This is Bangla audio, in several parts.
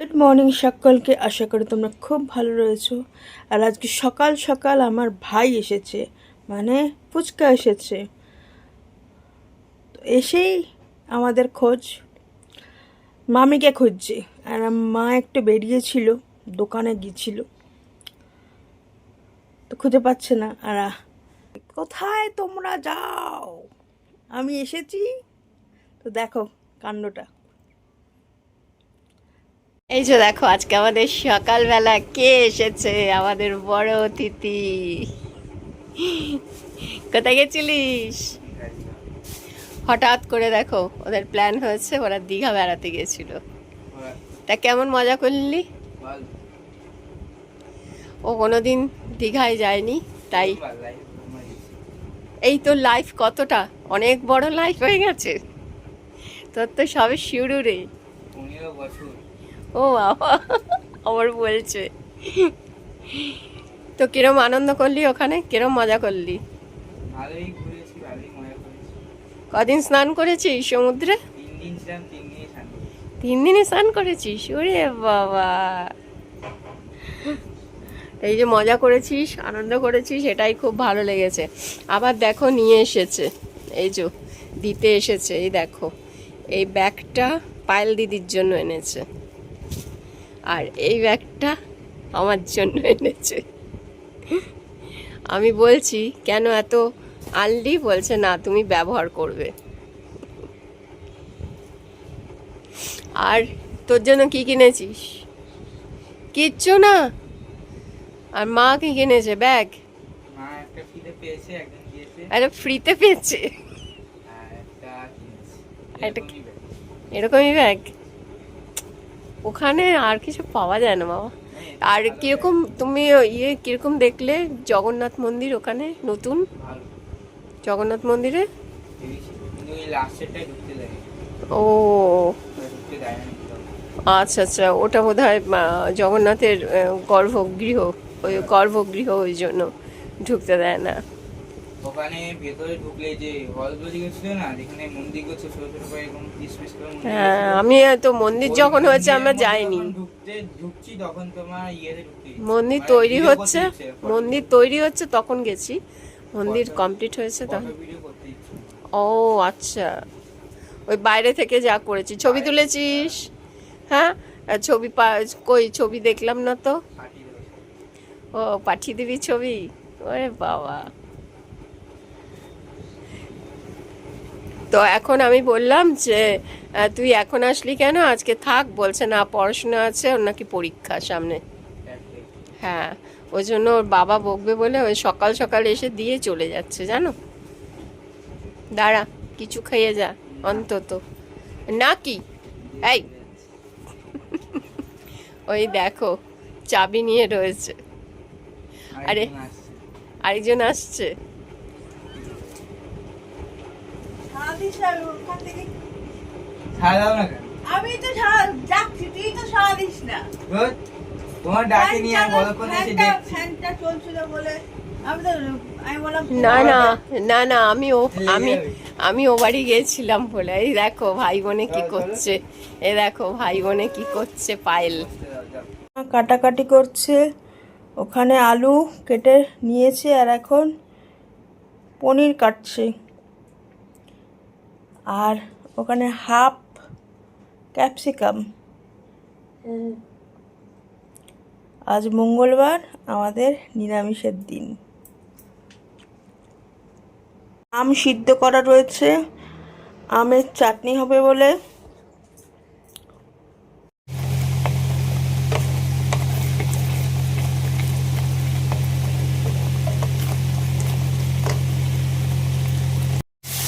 গুড মর্নিং সকলকে, আশা করি তোমরা খুব ভালো রয়েছো। আর আজকে সকাল সকাল আমার ভাই এসেছে, মানে ফুচকা এসেছে। তো এসেই আমাদের খোঁজ, মামিকে খুঁজছে। আর মা একটু বেরিয়েছিল, দোকানে গিয়েছিল, তো খুঁজে পাচ্ছে না। আর কোথায় তোমরা যাও, আমি এসেছি। তো দেখো কাণ্ডটা। এই যে দেখো আজকে আমাদের সকালবেলা কে এসেছে, আমাদের বড় অতিথি। কোথায় গেছিলিস? হঠাৎ করে দেখো ওদের প্ল্যান হয়েছে, ওরা দীঘা বেড়াতে গেছিল। তা কেমন মজা করলি? ও কোনোদিন দীঘায় যায়নি, তাই এই তো লাইফ কতটা অনেক বড় লাইফ হয়ে গেছে তোর, তো সবে শুরু রে। ও বাবা, আবার বলছে। তো কিরম আনন্দ করলি ওখানে, কিরম মজা করলি? ভালোই ঘুরেছি, ভালোই মজা করেছি। কদিন স্নান করেছিস সমুদ্রে? 3 দিন ছিলাম, 3 দিনই স্নান করেছি। 3 দিনে স্নান করেছিস? ওরে বাবা, এই যে মজা করেছিস, আনন্দ করেছিস, এটাই খুব ভালো লেগেছে। আবার দেখো নিয়ে এসেছে, এই যে দিতে এসেছে, এই দেখো এই ব্যাগটা পায়েল দিদির জন্য এনেছে, আর এই ব্যাগটা আমার জন্য এনেছে। আমি বলছি কেন এত আনলি, বলছে না তুমি ব্যবহার করবে। আর তোর জন্য কি কিনেছিস? কিচ্ছু না। আর মা কি কিনেছে? ব্যাগ? মা একটা ফ্রিতে পেয়েছে, একজন দিয়েছে। আরে ফ্রিতে পেয়েছে? আর একটা কিনেছে, একটা এরকমই ব্যাগ। এরকমই ব্যাগ? ওখানে আর কিছু পাওয়া যায় না বাবা। আর ভালো কিরকম ব্যাগ, তুমি কিরকম দেখলে জগন্নাথ মন্দির ওখানে নতুন ভালো জগন্নাথ মন্দিরে? ভেবেছি, কিন্তু ওই লাস্টেরটাই ঢুকতে দেয়, ও ঢুকতে দেয় না ভিতরে। আচ্ছা আচ্ছা, ওটা বোধহয় জগন্নাথের গর্ভগৃহ, ওই গর্ভগৃহ, ওই জন্য ঢুকতে দেয় না। ওখানে ভেতরে ঢুকলে যে হলগুলো ছিল না, যেখানে মন্দির করছে ছোট ছোট করে, এরকম পিস পিস করে মন্দির হ্যাঁ, ছিল। আমি তো মন্দির ওই যখন হয়েছে মন্দিরের আমরা মধ্যে যাইনি। যখন ঢুকছি তখন তোমার ইয়েতে ঢুকতে দিচ্ছে, মন্দির মানে তৈরি ভিডিও করতে হচ্ছে, দিচ্ছে, মন্দির তৈরি হচ্ছে তখন গেছি, মন্দির কমপ্লিট হয়েছে ফটো তখন। ভিডিও করতে দিচ্ছে। ও আচ্ছা, ওই বাইরে থেকে যা করেছি। ছবি তুলেছিস? হ্যাঁ, ছবি কই ছবি দেখলাম না তো। পাঠিয়ে দেবো। ও পাঠিয়ে দিবি ছবি? ওরে বাবা। তো এখন আমি বললাম যে তুই এখন আসলি কেন, আজকে থাক। বলছে না পড়াশোনা আছে, ওর নাকি পরীক্ষা সামনে। হ্যাঁ, ওই জন্য ওর বাবা বকবে বলে ওই সকাল সকাল এসে দিয়ে চলে যাচ্ছে, জানো। দাঁড়া, কিছু খেয়ে যা অন্তত। না কি? এই, ওই দেখো চাবি নিয়ে রয়েছে। আরে আরেকজন আসছে। সারাও না কেন? আমি তো যাচ্ছি, তুই তো সারা দিস না। ধুর, তোমার ডাকে নিয়ে আমি বলক্ষণ এসে দেখছি। ফ্যানটা চলছিল বলে আমি তো, আমি বললাম না না না না, আমি আমি ও বাড়ি গেছিলাম বলে। এই দেখো ভাই বোনে কি করছে, এই দেখো ভাই বোনে কি করছে। পায়েল কাটাকাটি করছে, ওখানে আলু কেটে নিয়েছে আর এখন পনির কাটছে। আর ওখানে হাফ ক্যাপসিকাম। আজ মঙ্গলবার, আমাদের নিরামিষের দিন। আম সিদ্ধ করা রয়েছে, আমের চাটনি হবে বলে।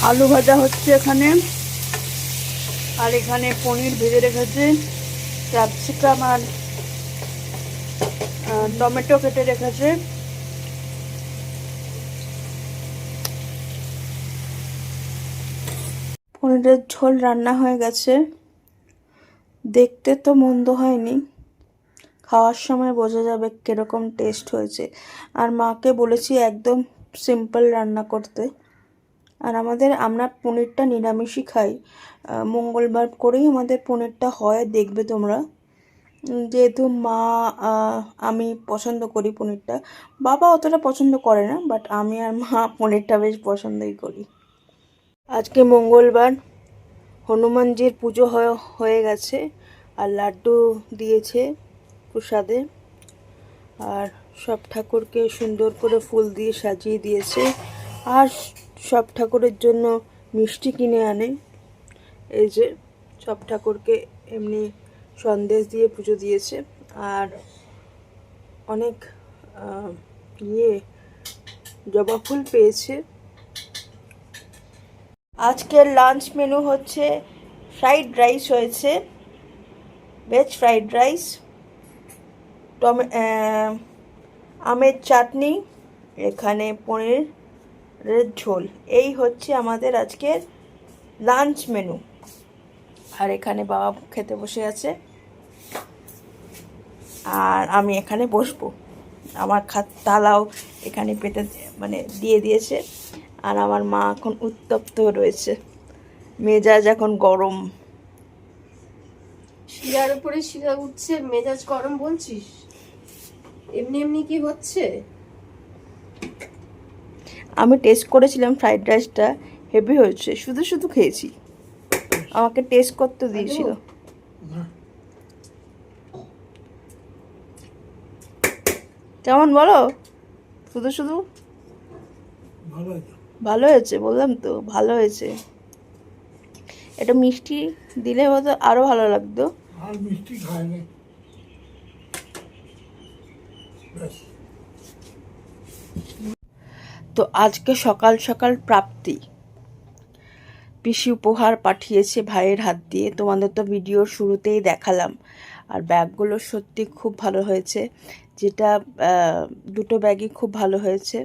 আলু ভাজা হচ্ছে এখানে, আর এখানে পনির ভেজে রেখেছে, ক্যাপসিকাম আর টমেটো কেটে রেখেছে। পনিরের ঝোল রান্না হয়ে গেছে, দেখতে তো মন্দ হয়নি, খাওয়ার সময় বোঝা যাবে কিরকম টেস্ট হয়েছে। আর মাকে বলেছি একদম সিম্পল রান্না করতে। আর আমরা পনিরটা নিরামিষই খাই, মঙ্গলবার করেই আমাদের পনিরটা হয়, দেখবে তোমরা। যেহেতু মা আমি পছন্দ করি পনিরটা, বাবা অতটা পছন্দ করে না, বাট আমি আর মা পনিরটা বেশ পছন্দই করি। আজকে মঙ্গলবার, হনুমানজির পুজো হয়ে গেছে, আর লাড্ডু দিয়েছে প্রসাদে, আর সব ঠাকুরকে সুন্দর করে ফুল দিয়ে সাজিয়ে দিয়েছে, আর সব ঠাকুরের জন্য মিষ্টি কিনে আনে। এই যে সব ঠাকুরকে এমনি সন্দেশ দিয়ে পুজো দিয়েছে, আর অনেক জবা ফুল পেয়েছে। আজকের লাঞ্চ মেনু হচ্ছে ফ্রাইড রাইস হয়েছে, ভেজ ফ্রাইড রাইস, আমের চাটনি, এখানে পনিরের ঝোল। এই হচ্ছে আমাদের আজকের লাঞ্চ মেনু। আর এখানে বাবা খেতে বসে আছে, আর আমি এখানে বসবো। আমার থালাও এখানে পেতে দিয়ে দিয়েছে, আর আমার মা এখন উত্তপ্ত রয়েছে, মেজাজ এখন গরম। শিরার উপরে শিরা উঠছে, মেজাজ গরম বলছিস? এমনি এমনি কি হচ্ছে? আমি টেস্ট করেছিলাম ফ্রাইড রাইসটা, হেভি হয়েছে, শুধু শুধু খেয়েছি, আমাকে টেস্ট করতে দিয়েছিল। কেমন বলো? শুধু শুধু ভালো হয়েছে, বললাম তো ভালো হয়েছে। এটা মিষ্টি দিলে হয়তো আরো ভালো লাগতো। আর মিষ্টি খায় না। তো আজকে সকাল সকাল প্রাপ্তি, পিসি উপহার পাঠিয়েছে ভাইয়ের হাত দিয়ে, তোমাদের তো ভিডিওর শুরুতেই দেখালাম। আর ব্যাগগুলো সত্যি খুব ভালো হয়েছে, যেটা দুটো ব্যাগই খুব ভালো হয়েছে।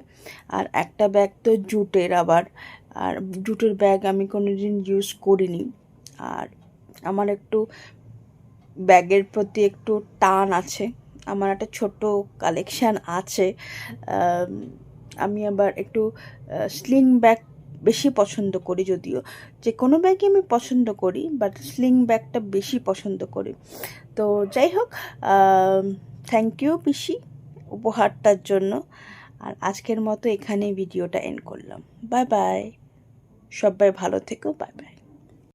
আর একটা ব্যাগ তো জুটের, আবার আর জুটের ব্যাগ আমি কোনোদিন ইউজ করিনি। আর আমার একটু ব্যাগের প্রতি একটু টান আছে, আমার একটা ছোট কালেকশান আছে। আমি আবার একটু স্লিং ব্যাগ বেশি পছন্দ করি, যদিও যে কোনো ব্যাগই আমি পছন্দ করি, বাট স্লিং ব্যাগটা বেশি পছন্দ করি। তো যাই হোক, থ্যাংক ইউ পিসি উপহারটার জন্য। আর আজকের মতো এখানেই ভিডিওটা এন্ড করলাম। বাই বাই, সবাই ভালো থেকো, বাই বাই।